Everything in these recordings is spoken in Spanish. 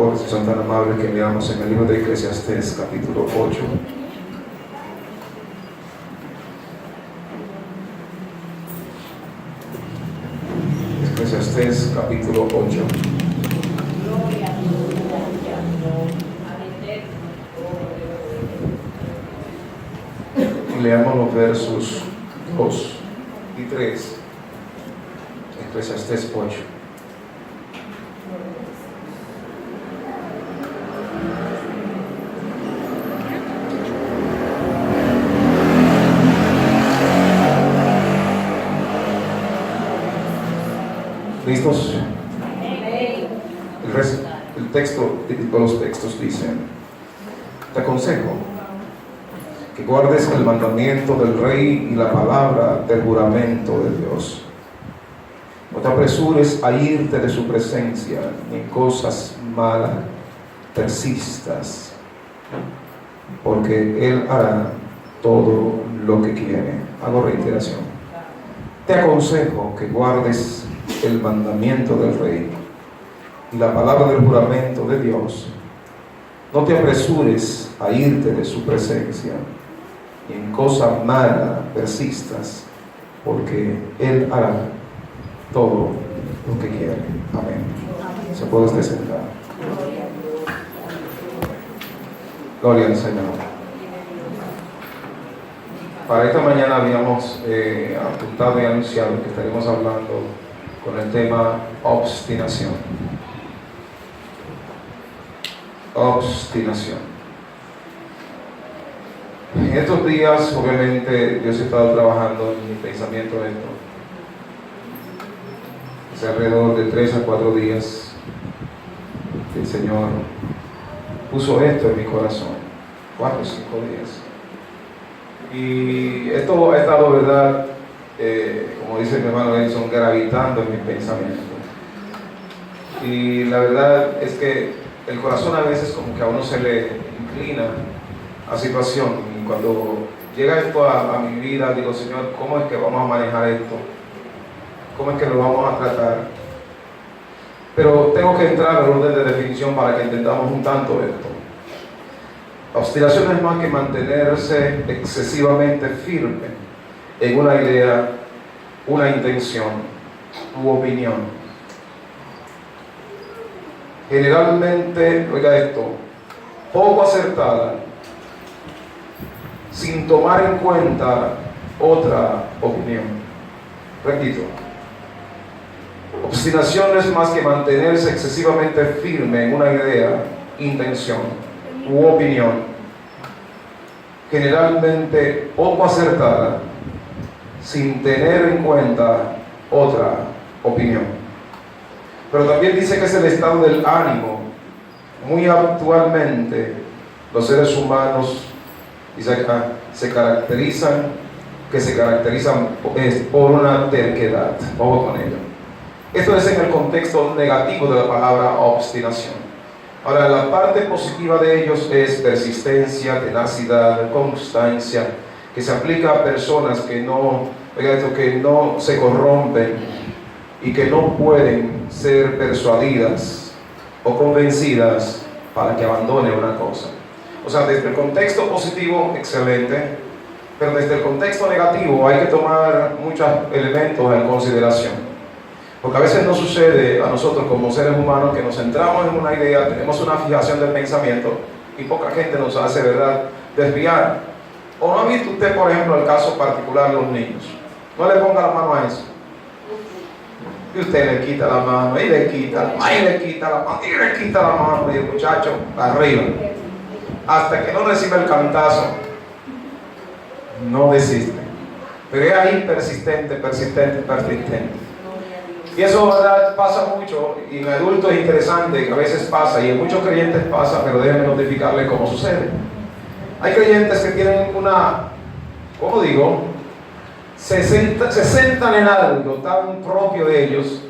Por si son tan amables que leamos en el libro de Eclesiastés, capítulo 8. Eclesiastés, capítulo 8. Y leamos los versos 2 y 3. Eclesiastés 8. ¿Listos? El texto, los textos dicen: te aconsejo que guardes el mandamiento del rey y la palabra del juramento de Dios. No te apresures a irte de su presencia, ni en cosas malas persistas, porque Él hará todo lo que quiere. Hago reiteración. Te aconsejo que guardes el mandamiento del rey y la palabra del juramento de Dios. No te apresures a irte de su presencia, y en cosa mala persistas, porque Él hará todo lo que quiere. Amén. Se puede usted sentar. Gloria al Señor. Para esta mañana habíamos apuntado y anunciado que estaremos hablando con el tema obstinación. Obstinación. En estos días, obviamente, Dios ha estado trabajando en mi pensamiento esto. Hace alrededor de 3 a 4 días que el Señor puso esto en mi corazón. 4 o 5 días. Y esto ha estado, ¿verdad? Como dice mi hermano Edson, gravitando en mi pensamiento. Y la verdad es que el corazón a veces como que a uno se le inclina a situación. Y cuando llega esto a mi vida, digo: Señor, ¿cómo es que vamos a manejar esto? ¿Cómo es que lo vamos a tratar? Pero tengo que entrar al orden de definición para que entendamos un tanto esto. La obstinación es más que mantenerse excesivamente firme en una idea, una intención u opinión. Generalmente, oiga esto, poco acertada, sin tomar en cuenta otra opinión. Repito, obstinación es más que mantenerse excesivamente firme en una idea, intención u opinión, generalmente poco acertada, sin tener en cuenta otra opinión. Pero también dice que es el estado del ánimo. Muy actualmente los seres humanos se caracterizan por una terquedad. Vamos con ello. Esto es en el contexto negativo de la palabra obstinación. Ahora, la parte positiva de ellos es persistencia, tenacidad, constancia, que se aplica a personas que no se corrompen y que no pueden ser persuadidas o convencidas para que abandone una cosa. O sea, desde el contexto positivo, excelente, pero desde el contexto negativo hay que tomar muchos elementos en consideración. Porque a veces nos sucede a nosotros como seres humanos que nos centramos en una idea, tenemos una fijación del pensamiento y poca gente nos hace, ¿verdad?, desviar. ¿O no ha visto usted, por ejemplo, el caso particular de los niños? No le ponga la mano a eso. Y usted le quita la mano, y le quita la mano, y le quita la mano, y le quita la mano, y el muchacho arriba. Hasta que no recibe el cantazo, no desiste. Pero es ahí persistente. Y eso, ¿verdad?, pasa mucho, y en adultos es interesante, que a veces pasa, y en muchos creyentes pasa, pero déjenme notificarles cómo sucede. Hay creyentes que tienen ¿cómo digo? Se sentan en algo tan propio de ellos,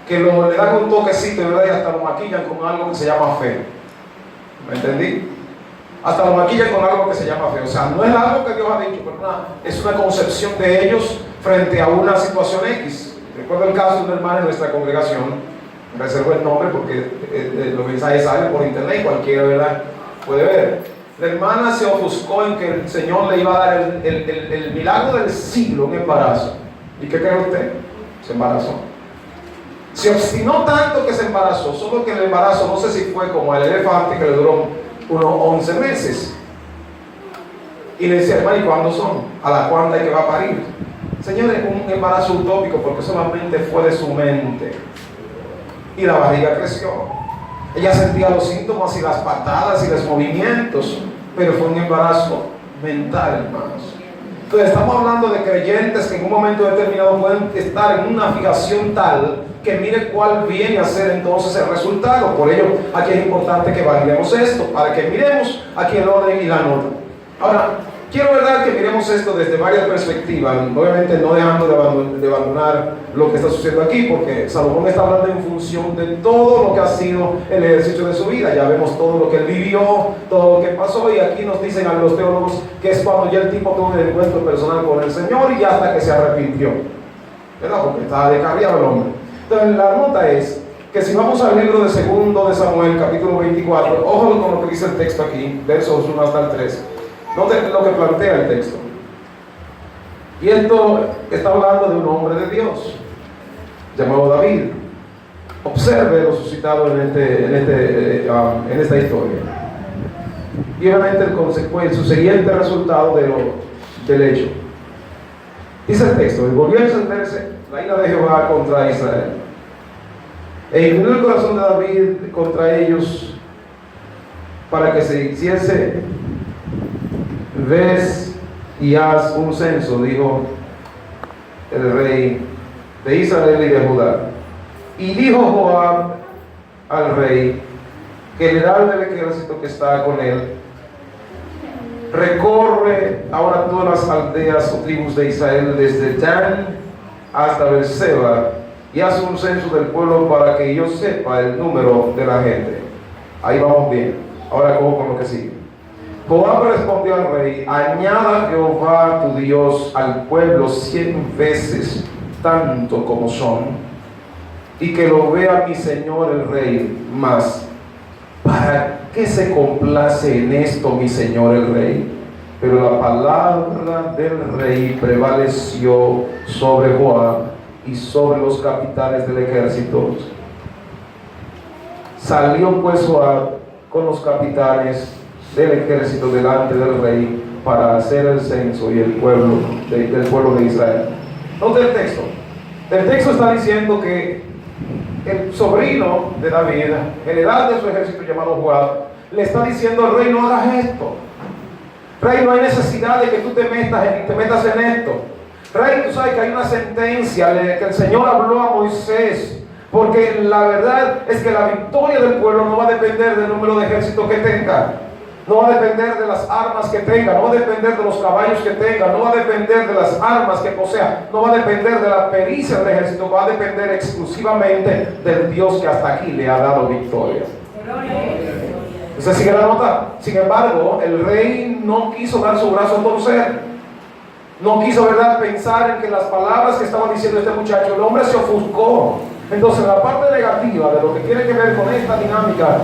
que le dan un toquecito, ¿verdad?, y hasta lo maquillan con algo que se llama fe. ¿Me entendí? Hasta lo maquillan con algo que se llama fe. O sea, no es algo que Dios ha dicho, pero es una concepción de ellos frente a una situación X. Recuerdo el caso de una hermana en nuestra congregación reservo el nombre porque los mensajes salen por internet y cualquiera, ¿verdad?, puede ver. La hermana se ofuscó en que el Señor le iba a dar el milagro del siglo, un embarazo. ¿Y qué cree usted? Se embarazó. Se obstinó tanto que se embarazó, solo que el embarazo, no sé si fue como el elefante, que le duró unos 11 meses. Y le decía, hermano, ¿y cuándo son? ¿A la cuándo hay que va a parir? Señores, un embarazo utópico porque solamente fue de su mente. Y la barriga creció. Ella sentía los síntomas y las patadas y los movimientos, pero fue un embarazo mental, hermanos. Entonces estamos hablando de creyentes que en un momento determinado pueden estar en una fijación tal que mire cuál viene a ser entonces el resultado. Por ello, aquí es importante que validemos esto, para que miremos aquí el orden y la nota. Ahora, quiero verdad que miremos esto desde varias perspectivas, obviamente no dejando de abandonar lo que está sucediendo aquí, porque Salomón está hablando en función de todo lo que ha sido el ejercicio de su vida. Ya vemos todo lo que él vivió, todo lo que pasó, y aquí nos dicen a los teólogos que es cuando ya el tipo tuvo un encuentro personal con el Señor y hasta que se arrepintió, ¿verdad? Porque estaba descarriado el hombre. Entonces la nota es que si vamos al libro de 2 de Samuel, capítulo 24, ojo con lo que dice el texto aquí, versos 1 hasta el 3. Noten lo que plantea el texto. Y esto está hablando de un hombre de Dios llamado David. Observe lo suscitado en esta historia. Y obviamente su siguiente resultado del hecho. Dice el texto: y volvió a encenderse la ira de Jehová contra Israel, e inclinó el corazón de David contra ellos para que se hiciese, ves y haz un censo, dijo el rey de Israel y de Judá. Y dijo Joab al rey, general del ejército que está con él: recorre ahora todas las aldeas o tribus de Israel, desde Dan hasta Beerseba, y haz un censo del pueblo para que yo sepa el número de la gente. Ahí vamos bien. Ahora cojo con lo que sigue. Joab respondió al rey: añada Jehová tu Dios al pueblo 100 veces tanto como son, y que lo vea mi señor el rey. Mas ¿para qué se complace en esto mi señor el rey? Pero la palabra del rey prevaleció sobre Joab y sobre los capitanes del ejército. Salió pues Joab con los capitanes del ejército delante del rey para hacer el censo y del pueblo de Israel. Nota el texto. El texto está diciendo que el sobrino de David, general de su ejército llamado Joab, le está diciendo al rey: no hagas esto. Rey, no hay necesidad de que tú te metas en esto. Rey, tú sabes que hay una sentencia que el Señor habló a Moisés, porque la verdad es que la victoria del pueblo no va a depender del número de ejército que tenga, no va a depender de las armas que tenga, no va a depender de los caballos que tenga, no va a depender de las armas que posea, no va a depender de la pericia del ejército, va a depender exclusivamente del Dios que hasta aquí le ha dado victoria. ¿Usted sigue la nota? Sin embargo, el rey no quiso dar su brazo a torcer. No quiso, ¿verdad?, pensar en que las palabras que estaba diciendo este muchacho, el hombre se ofuscó. Entonces, la parte negativa de lo que tiene que ver con esta dinámica,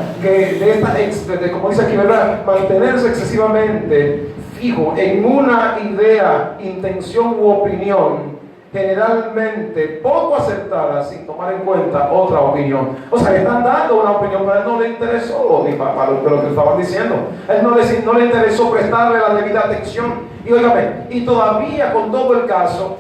como dice aquí, ¿verdad?, mantenerse excesivamente fijo en una idea, intención u opinión, generalmente poco aceptada, sin tomar en cuenta otra opinión. O sea, le están dando una opinión, pero a él no le interesó ni para lo que estaban diciendo. A él no le interesó prestarle la debida atención. Y óigame, y todavía con todo el caso,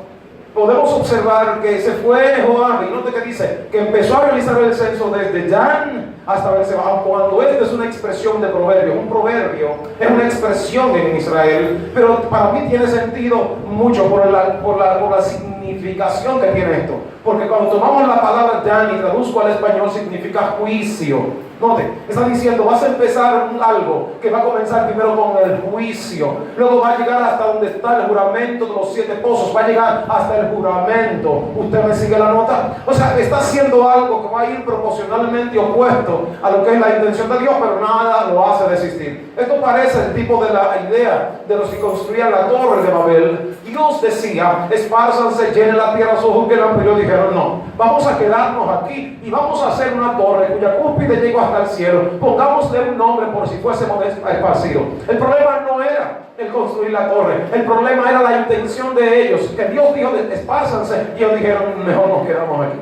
podemos observar que se fue Joab, y note que dice que empezó a realizar el censo desde Dan hasta Beerseba, cuando esto es una expresión de proverbio. Un proverbio es una expresión en Israel, pero para mí tiene sentido mucho por la significación que tiene esto. Porque cuando tomamos la palabra Dan y traduzco al español, significa juicio. Note, está diciendo, vas a empezar algo que va a comenzar primero con el juicio, luego va a llegar hasta donde está el juramento de los 7 pozos, va a llegar hasta el juramento. ¿Usted me sigue la nota? O sea, está haciendo algo que va a ir proporcionalmente opuesto a lo que es la intención de Dios, pero nada lo hace desistir. Esto parece el tipo de la idea de los que construían la torre de Babel. Dios decía, espárzanse, llenen la tierra, sojuzguenla, pero ellos dijeron, no, vamos a quedarnos aquí y vamos a hacer una torre cuya cúspide llegó hasta el cielo. Pongámosle un nombre por si fuésemos esparcidos. El problema no era el construir la torre, el problema era la intención de ellos, que Dios dijo, espárzanse, y ellos dijeron, mejor nos quedamos aquí.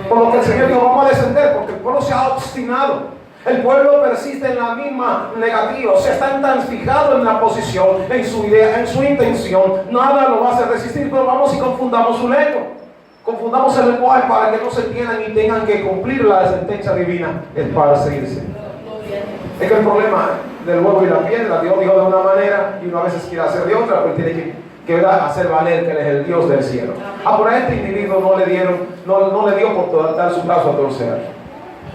Por lo que el Señor dijo, vamos a descender, porque el pueblo se ha obstinado. El pueblo persiste en la misma negativa, o sea, están tan fijados en la posición, en su idea, en su intención, nada lo va a hacer resistir. Pero vamos y confundamos su lengua, confundamos el lenguaje para que no se entiendan y tengan que cumplir la sentencia divina, esparcirse. Es que el problema del huevo y la piedra, Dios dijo de una manera y uno a veces quiere hacer de otra, pero tiene que hacer valer que Él es el Dios del cielo. Por este individuo no le dio por dar su brazo a torcer.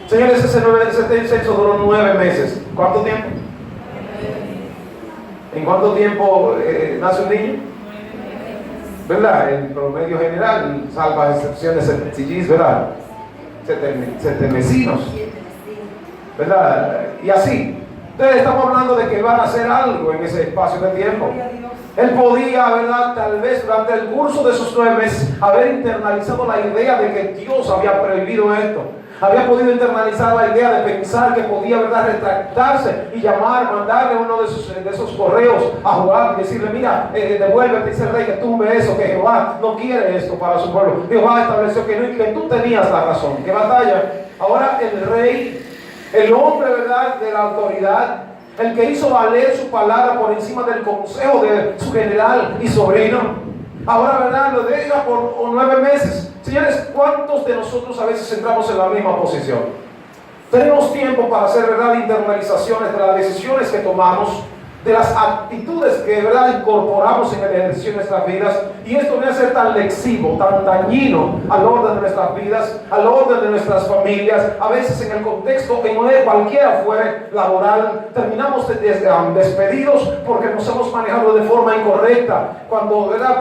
Señores, ese censo duró 9 meses. ¿Cuánto tiempo? ¿En cuánto tiempo nace un niño? ¿Verdad? El promedio general, salva excepciones sencillis, ¿verdad? 7 vecinos, ¿verdad? Y así. Entonces estamos hablando de que van a hacer algo en ese espacio de tiempo. Él podía, ¿verdad?, tal vez durante el curso de esos 9 meses haber internalizado la idea de que Dios había prohibido esto. Había podido internalizar la idea de pensar que podía, ¿verdad?, retractarse y mandarle uno de esos correos a Jehová y decirle, mira, devuélvete, dice el rey, que tumbe eso, que Jehová no quiere esto para su pueblo. Jehová estableció que no, y que tú tenías la razón. ¿Qué batalla? Ahora el rey, el hombre, ¿verdad?, de la autoridad, el que hizo valer su palabra por encima del consejo de su general y sobrino, ahora, ¿verdad?, lo deja por 9 meses. Señores, ¿cuántos de nosotros a veces entramos en la misma posición? Tenemos tiempo para hacer, ¿verdad?, internalizaciones de las decisiones que tomamos, de las actitudes que, ¿verdad?, incorporamos en el ejercicio de nuestras vidas, y esto viene a ser tan lesivo, tan dañino al orden de nuestras vidas, al orden de nuestras familias. A veces en el contexto, en cualquiera fuere laboral, terminamos despedidos porque nos hemos manejado de forma incorrecta. Cuando, ¿verdad?,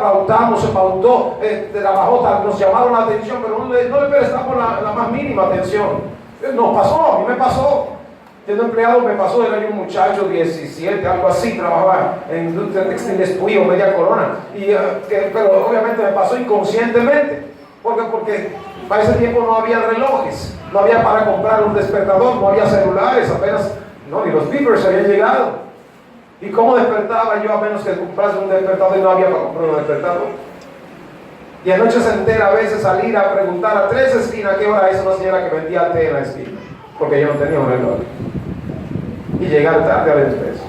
se pautó, nos llamaron la atención, pero no le prestamos la más mínima atención. Nos pasó, a mí me pasó. Siendo empleado me pasó, era yo un muchacho 17, algo así, trabajaba en industria textil Espuyo, media corona, pero obviamente me pasó inconscientemente, porque para ese tiempo no había relojes, no había para comprar un despertador, no había celulares, apenas, ni los beepers habían llegado. ¿Y cómo despertaba yo a menos que comprase un despertador y no había para comprar un despertador? Y a noches enteras a veces salir a preguntar a 3 esquinas qué hora es una señora que vendía té en la esquina, porque yo no tenía un reloj, y llegar tarde a la empresa.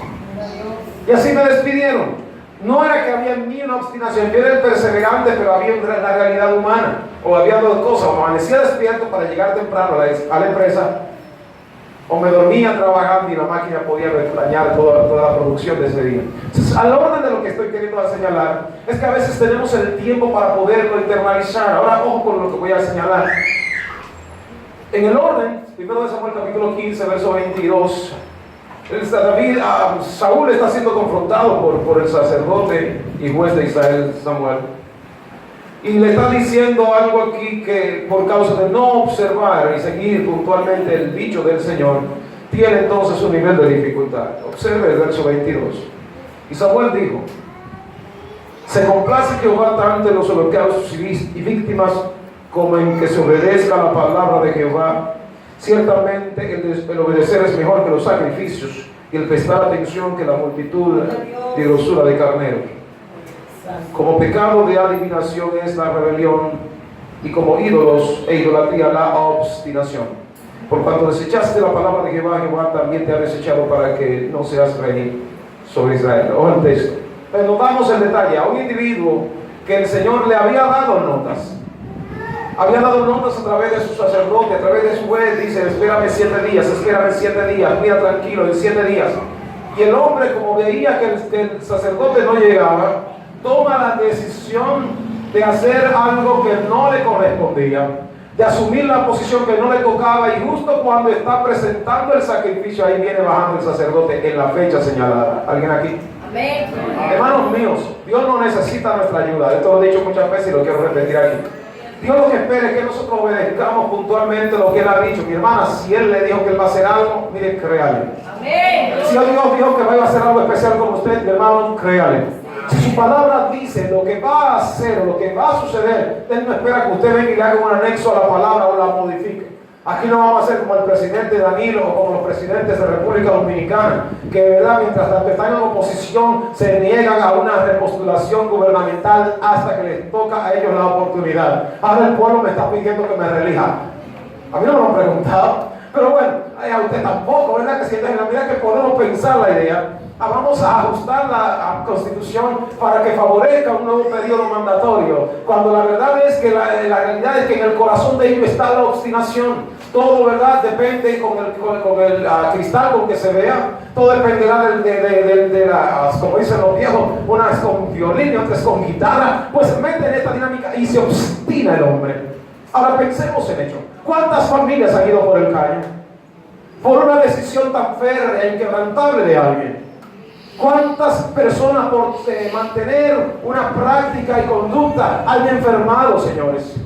Y así me despidieron. No era que había en mí una obstinación, yo era el perseverante, pero había una realidad humana, o había 2 cosas: o amanecía despierto para llegar temprano a la empresa, o me dormía trabajando y la máquina podía dañar toda la producción de ese día. Entonces, al orden de lo que estoy queriendo señalar, es que a veces tenemos el tiempo para poderlo internalizar. Ahora, ojo con lo que voy a señalar. En el orden, 1 Samuel capítulo 15, verso 22, Saúl está siendo confrontado por el sacerdote y juez de Israel, Samuel, y le está diciendo algo aquí que por causa de no observar y seguir puntualmente el dicho del Señor, tiene entonces un nivel de dificultad. Observe el verso 22. Y Samuel dijo: se complace Jehová tanto en los holocaustos y víctimas como en que se obedezca la palabra de Jehová. Ciertamente el obedecer es mejor que los sacrificios, y el prestar atención que la multitud de grosura de carneros. Como pecado de adivinación es la rebelión, y como ídolos e idolatría la obstinación. Por cuanto desechaste la palabra de Jehová, Jehová también te ha desechado para que no seas rey sobre Israel. Ojo el texto. Pero notamos el detalle: a un individuo que el Señor le había dado notas. Había dado notas a través de su sacerdote, a través de su juez. Dice: espérame 7 días, espérame 7 días, mira tranquilo, en 7 días. Y el hombre, como veía que el sacerdote no llegaba, toma la decisión de hacer algo que no le correspondía. de asumir la posición que no le tocaba, y justo cuando está presentando el sacrificio, ahí viene bajando el sacerdote en la fecha señalada. ¿Alguien aquí? Amén. Hermanos míos, Dios no necesita nuestra ayuda. Esto lo he dicho muchas veces y lo quiero repetir aquí. Dios lo que espera es que nosotros obedezcamos puntualmente lo que Él ha dicho. Mi hermana, si Él le dijo que Él va a hacer algo, mire, créale. Amén. Si Dios dijo que va a hacer algo especial con usted, mi hermano, créale. Si su palabra dice lo que va a hacer o lo que va a suceder, Él no espera que usted venga y le haga un anexo a la palabra o la modifique. Aquí no vamos a ser como el presidente Danilo o como los presidentes de República Dominicana, que de verdad, mientras tanto están en oposición, se niegan a una repostulación gubernamental hasta que les toca a ellos la oportunidad. Ahora el pueblo me está pidiendo que me relija. A mí no me lo han preguntado, pero bueno, a usted tampoco, ¿verdad? Que si en la medida que podemos pensar la idea, vamos a ajustar la Constitución para que favorezca un nuevo periodo mandatorio, cuando la verdad es que la realidad es que en el corazón de ellos está la obstinación. Todo, ¿verdad?, depende con el cristal con que se vea. Todo dependerá de las, como dicen los viejos, unas con violín y otras con guitarra. Pues se mete en esta dinámica y se obstina el hombre. Ahora pensemos en ello. ¿Cuántas familias han ido por el caño? Por una decisión tan férrea e inquebrantable de alguien. ¿Cuántas personas por mantener una práctica y conducta han enfermado, señores?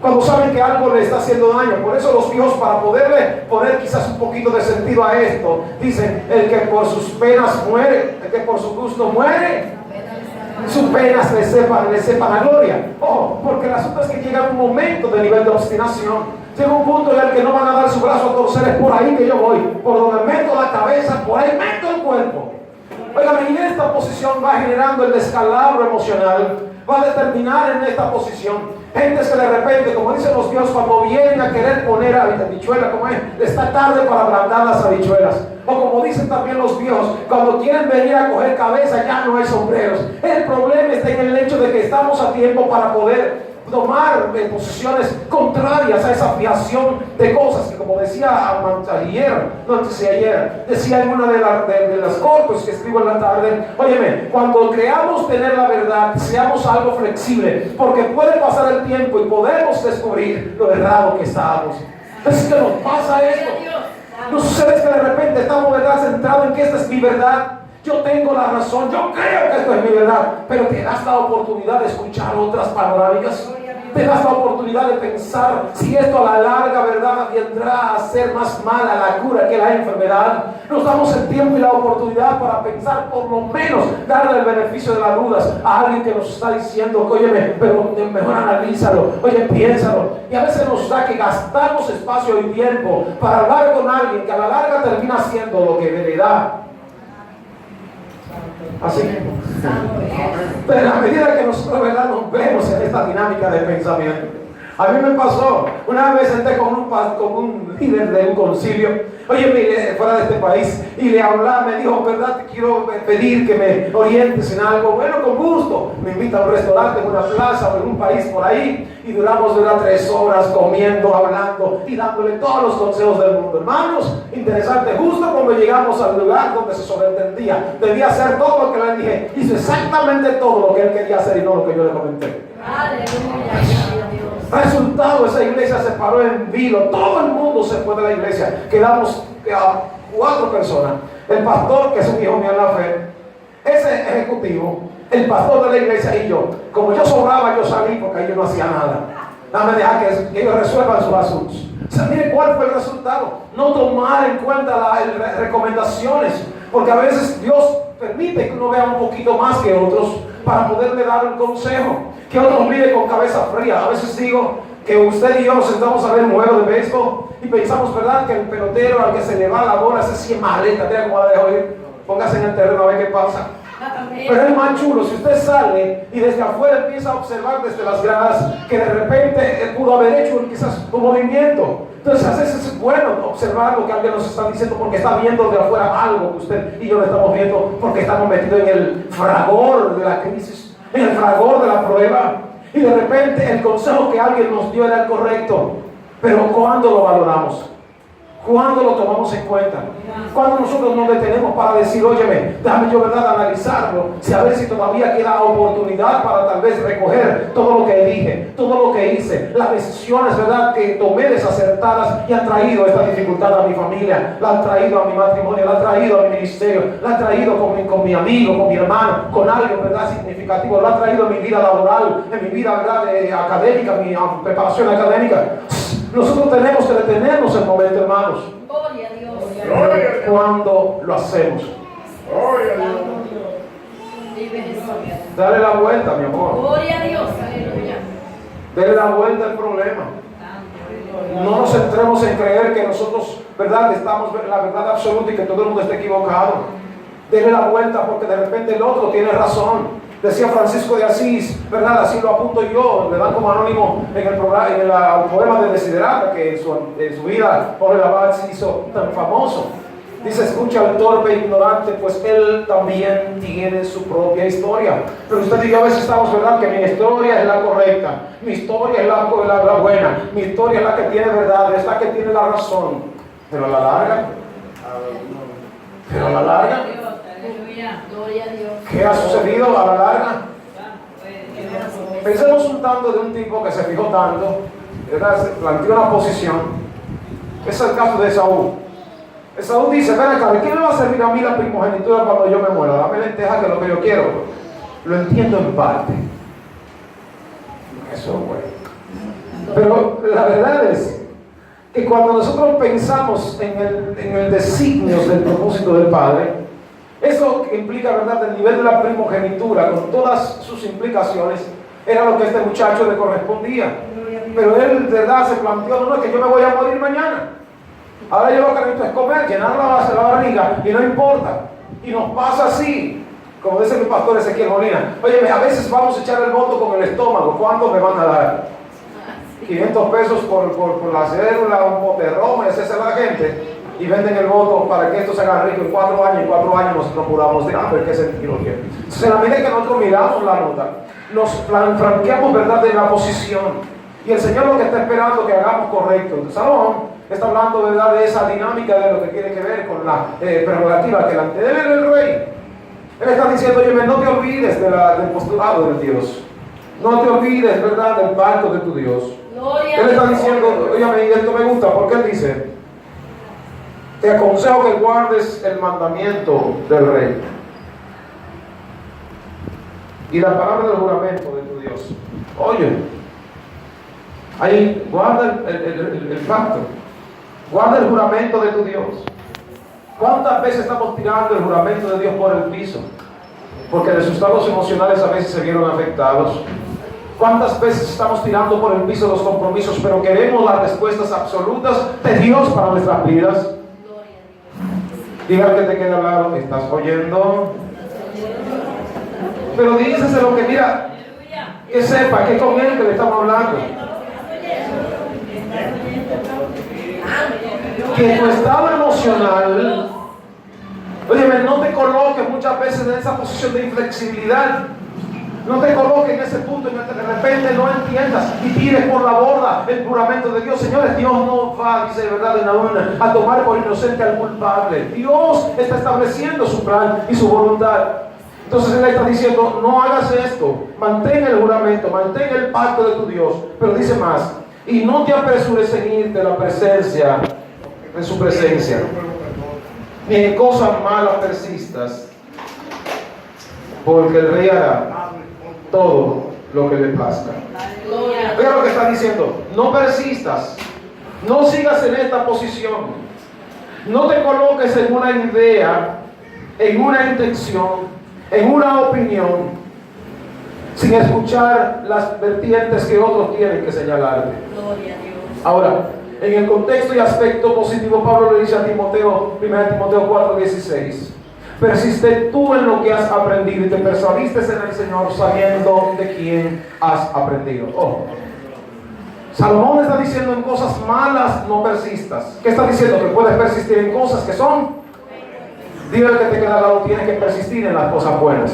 Cuando saben que algo le está haciendo daño. Por eso los viejos, para poderle poner quizás un poquito de sentido a esto, dicen: el que por sus penas muere, el que por su gusto muere, sus penas le sepan a gloria. Oh, porque el asunto es que llega un momento de nivel de obstinación. Llega un punto en el que no van a dar su brazo a torcer. Es por ahí que yo voy, por donde meto la cabeza, por ahí meto el cuerpo. Oigan, y esta posición va generando el descalabro emocional, va a determinar en esta posición gentes que de repente, como dicen los dioses, cuando vienen a querer poner habichuelas, como es, está tarde para ablandar las habichuelas. O como dicen también los viejos, cuando quieren venir a coger cabeza, ya no hay sombreros. El problema está en el hecho de que estamos a tiempo para poder tomar posiciones contrarias a esa fiación de cosas que, como decía ayer, decía en una de las cortes que escribo en la tarde: óyeme, cuando creamos tener la verdad, seamos algo flexible, porque puede pasar el tiempo y podemos descubrir lo errado que estamos. Es que nos pasa esto. No sucede que de repente estamos, ¿verdad?, centrados en que esta es mi verdad. Yo tengo la razón, yo creo que esto es mi verdad, pero te das la oportunidad de escuchar otras panorámicas. Te das la oportunidad de pensar si esto a la larga, ¿verdad?, vendrá a ser más mala la cura que la enfermedad. Nos damos el tiempo y la oportunidad para pensar, por lo menos darle el beneficio de las dudas a alguien que nos está diciendo: óyeme, pero mejor analízalo, oye, piénsalo. Y a veces nos da que gastamos espacio y tiempo para hablar con alguien que a la larga termina siendo lo que de verdad. Así que, pero a medida que nosotros, ¿verdad?, nos vemos en esta dinámica de pensamiento. A mí me pasó, una vez senté con un líder de un concilio, oye, mire, fuera de este país, y le hablaba, me dijo: verdad, te quiero pedir que me orientes en algo. Bueno, con gusto. Me invita a un restaurante en una plaza o en un país por ahí, y duramos 3 horas comiendo, hablando y dándole todos los consejos del mundo. Hermanos, interesante. Justo cuando llegamos al lugar donde se sobreentendía, debía hacer todo lo que le dije, hizo exactamente todo lo que él quería hacer y no lo que yo le comenté. Resultado, esa iglesia se paró en vilo. Todo el mundo se fue de la iglesia. Quedamos 4 personas: el pastor, que es un hijo mío en la fe, ese ejecutivo, el pastor de la iglesia y yo. Como yo sobraba, yo salí porque ahí yo no hacía nada. Nada me deja que ellos resuelvan sus asuntos. O sea, mire cuál fue el resultado: no tomar en cuenta las recomendaciones, porque a veces Dios permite que uno vea un poquito más que otros para poderle dar un consejo, que otros miren con cabeza fría. A veces digo que usted y yo nos sentamos a ver un juego de béisbol y pensamos, ¿verdad?, que el pelotero al que se le va la bola, ese sí es maleta, mira cómo la dejo ir, póngase en el terreno a ver qué pasa. Pero es más chulo si usted sale y desde afuera empieza a observar desde las gradas que de repente pudo haber hecho quizás un movimiento. Entonces a veces es bueno observar lo que alguien nos está diciendo, porque está viendo de afuera algo que usted y yo no estamos viendo, porque estamos metidos en el fragor de la crisis, en el fragor de la prueba, y de repente el consejo que alguien nos dio era el correcto. Pero ¿cuándo lo valoramos? ¿Cuándo lo tomamos en cuenta? Cuando nosotros nos detenemos para decir, óyeme, déjame yo, ¿verdad?, analizarlo, si a ver si todavía queda oportunidad para tal vez recoger todo lo que dije, todo lo que hice, las decisiones, ¿verdad?, que tomé desacertadas y han traído esta dificultad a mi familia, la han traído a mi matrimonio, la han traído a mi ministerio, la han traído con mi amigo, con mi hermano, con algo, ¿verdad?, significativo, la han traído en mi vida laboral, en mi vida, ¿verdad?, académica, mi preparación académica. Nosotros tenemos que detenernos el momento, hermanos. Gloria a Dios. Cuando lo hacemos. Gloria a Dios. Dale la vuelta, mi amor. Gloria a Dios. Aleluya. Dale la vuelta al problema. No nos centremos en creer que nosotros, ¿verdad?, estamos en la verdad absoluta y que todo el mundo está equivocado. Dele la vuelta porque de repente el otro tiene razón. Decía Francisco de Asís, ¿verdad? Así lo apunto yo, le dan como anónimo en el poema de Desiderata, que en su vida Jorge Labat se hizo tan famoso. Dice, escucha al torpe e ignorante, pues él también tiene su propia historia. Pero usted y yo a veces estamos, ¿verdad?, que mi historia es la correcta, mi historia es la buena, mi historia es la que tiene verdad, es la que tiene la razón. Pero a la larga, Gloria a Dios. ¿qué ha sucedido a la larga? Pensemos un tanto de un tipo que se fijó tanto, ¿verdad?, se planteó una posición. Es el caso de Esaú. Esaú dice, ven acá, ¿de qué me va a servir a mí la primogenitura cuando yo me muera? Dame lentejas, que es lo que yo quiero. Lo entiendo en parte. Eso es bueno. Pero la verdad es que cuando nosotros pensamos en el designio del propósito del Padre, eso implica, ¿verdad?, el nivel de la primogenitura, con todas sus implicaciones, era lo que a este muchacho le correspondía. Pero él, de verdad, se planteó, no, es que yo me voy a morir mañana. Ahora yo lo que necesito es comer, llenar la barriga, y no importa. Y nos pasa así, como dice mi pastor Ezequiel Molina. Oye, a veces vamos a echar el voto con el estómago. ¿Cuánto me van a dar? 500 pesos por la cédula, un pote de Roma, esa es la gente. Y venden el voto para que esto se haga rico en 4 años. En 4 años nosotros curamos de hambre. ¿Qué sentido tiene? Entonces, en la medida que nosotros miramos la nota, nos franqueamos, ¿verdad?, de la posición. Y el Señor lo que está esperando que hagamos correcto. Salomón está hablando, ¿verdad?, de esa dinámica de lo que tiene que ver con la prerrogativa que ante él es el rey. Él está diciendo, oye, no te olvides del postulado de Dios. No te olvides, ¿verdad?, del pacto de tu Dios. Él está diciendo, oye, esto me gusta, porque él dice, te aconsejo que guardes el mandamiento del rey y la palabra del juramento de tu Dios. Oye, ahí guarda el pacto, guarda el juramento de tu Dios. ¿Cuántas veces estamos tirando el juramento de Dios por el piso? Porque los estados emocionales a veces se vieron afectados. ¿Cuántas veces estamos tirando por el piso los compromisos, pero queremos las respuestas absolutas de Dios para nuestras vidas? Diga al que te queda al lado, ¿estás oyendo? Pero díselo que mira, que sepa que es con él que le estamos hablando. Que tu estado emocional, óyeme, no te coloques muchas veces en esa posición de inflexibilidad. No te coloques en ese punto en el que de repente no entiendas y tires por la borda el juramento de Dios. Señores, Dios no va, dice verdad en Naúm, a tomar por inocente al culpable. Dios está estableciendo su plan y su voluntad. Entonces Él está diciendo, no hagas esto, mantén el juramento, mantén el pacto de tu Dios. Pero dice más, y no te apresures en ir de la presencia, de su presencia, ni en cosas malas persistas, porque el rey hará todo lo que le plazca. Vea lo que está diciendo, no persistas, no sigas en esta posición, no te coloques en una idea, en una intención, en una opinión, sin escuchar las vertientes que otros tienen que señalarte. Ahora, en el contexto y aspecto positivo, Pablo le dice a Timoteo, 1 Timoteo 4:16, persiste tú en lo que has aprendido y te persuadiste en el Señor sabiendo de quién has aprendido. Salomón está diciendo en cosas malas no persistas. ¿Qué está diciendo? Que puedes persistir en cosas que son. Dile al que te queda al lado, tienes que persistir en las cosas buenas.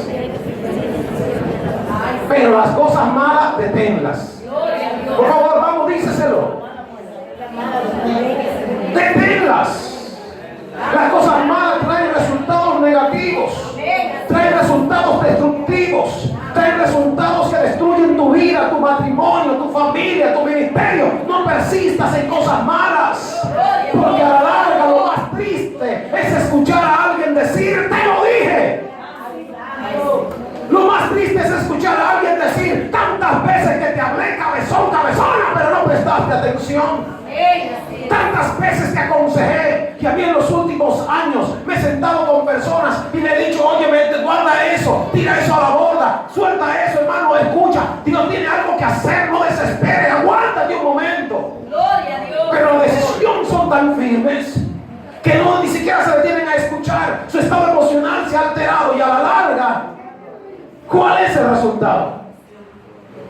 Pero las cosas malas, deténlas. Por favor, vamos, díceselo. Deténlas. Las cosas malas traen resultados negativos, traen resultados destructivos, traen resultados que destruyen tu vida, tu matrimonio, tu familia, tu ministerio. No persistas en cosas malas, porque a la larga lo más triste es escuchar a alguien decir: te lo dije. Lo más triste es escuchar a alguien decir: tantas veces que te hablé, cabezón, cabezona, pero no prestaste atención. Tantas veces te aconsejé, que a mí en los últimos años me he sentado con personas y le he dicho: oye, guarda eso, tira eso a la borda, suelta eso, hermano, escucha, Dios tiene algo que hacer, no desespere, aguántate un momento. Gloria a Dios. Pero la decisión son tan firmes que no ni siquiera se detienen a escuchar. Su estado emocional se ha alterado y a la larga, ¿cuál es el resultado?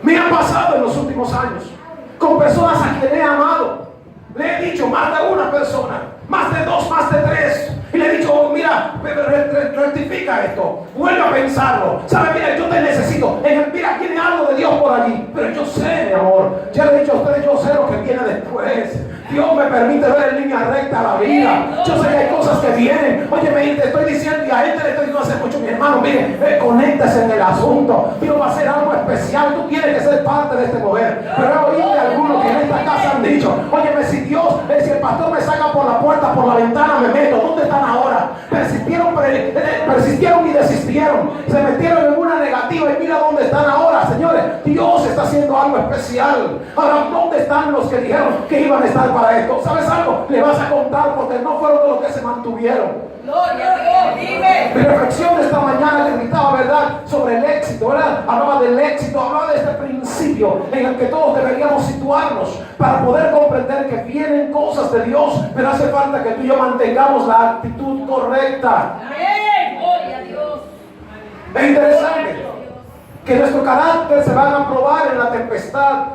Me ha pasado en los últimos años con personas a quien he amado. Le he dicho más de una persona, más de dos, más de tres, y le he dicho: oh, mira, rectifica esto, vuelve a pensarlo. ¿Sabe? Mira, yo te necesito. Mira, tiene algo de Dios por allí. Pero yo sé, mi amor, ya le he dicho a ustedes, yo sé lo que viene después. Dios me permite ver en línea recta la vida. Yo sé que hay cosas que vienen. Oye, te estoy diciendo, y a gente le estoy diciendo hace mucho: mi hermano, mire, conéctese en el asunto. Dios va a hacer algo especial. Tú tienes que ser parte de este mover. Pero he oído de algunos que en esta casa han dicho: óyeme, si Dios, si el pastor me saca por la puerta, por la ventana me meto. ¿Dónde están ahora? Persistieron y desistieron. Se metieron en una negativa y mira dónde están ahora. Señores, Dios está haciendo algo especial. Ahora, ¿dónde están los que dijeron que iban a estar para esto? ¿Sabes algo? Le vas a contar, porque no fueron de los que se mantuvieron. Gloria a Dios. Dime. Mi reflexión esta mañana le gritaba, ¿verdad?, sobre el éxito, ¿verdad? Hablaba del éxito, hablaba de este principio en el que todos deberíamos situarnos para poder comprender que vienen cosas de Dios, pero hace falta que tú y yo mantengamos la actitud correcta. Amén. Gloria a Dios. Es interesante que nuestro carácter se va a probar en la tempestad.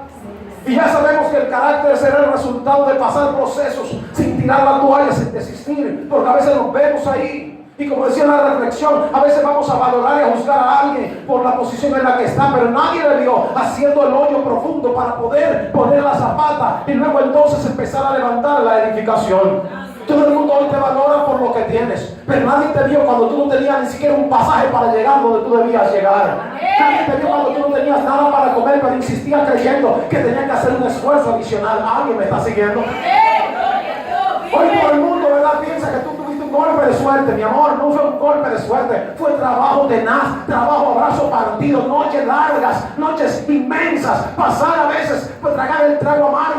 Y ya sabemos que el carácter será el resultado de pasar procesos sin tirar la toalla, sin desistir, porque a veces nos vemos ahí. Y como decía en la reflexión, a veces vamos a valorar y a juzgar a alguien por la posición en la que está, pero nadie le vio haciendo el hoyo profundo para poder poner la zapata y luego entonces empezar a levantar la edificación. Todo el mundo hoy te valora por lo que tienes, pero nadie te vio cuando tú no tenías ni siquiera un pasaje para llegar donde tú debías llegar. Nadie te vio cuando tú no tenías nada para comer, pero insistías creyendo que tenías que hacer un esfuerzo adicional. ¿Alguien me está siguiendo? Hoy todo el mundo, ¿verdad?, piensa que tú tuviste un golpe de suerte. Mi amor, no fue un golpe de suerte, fue trabajo tenaz, trabajo a brazo partido, noches largas, noches inmensas, pasar a veces, pues tragar el trago amargo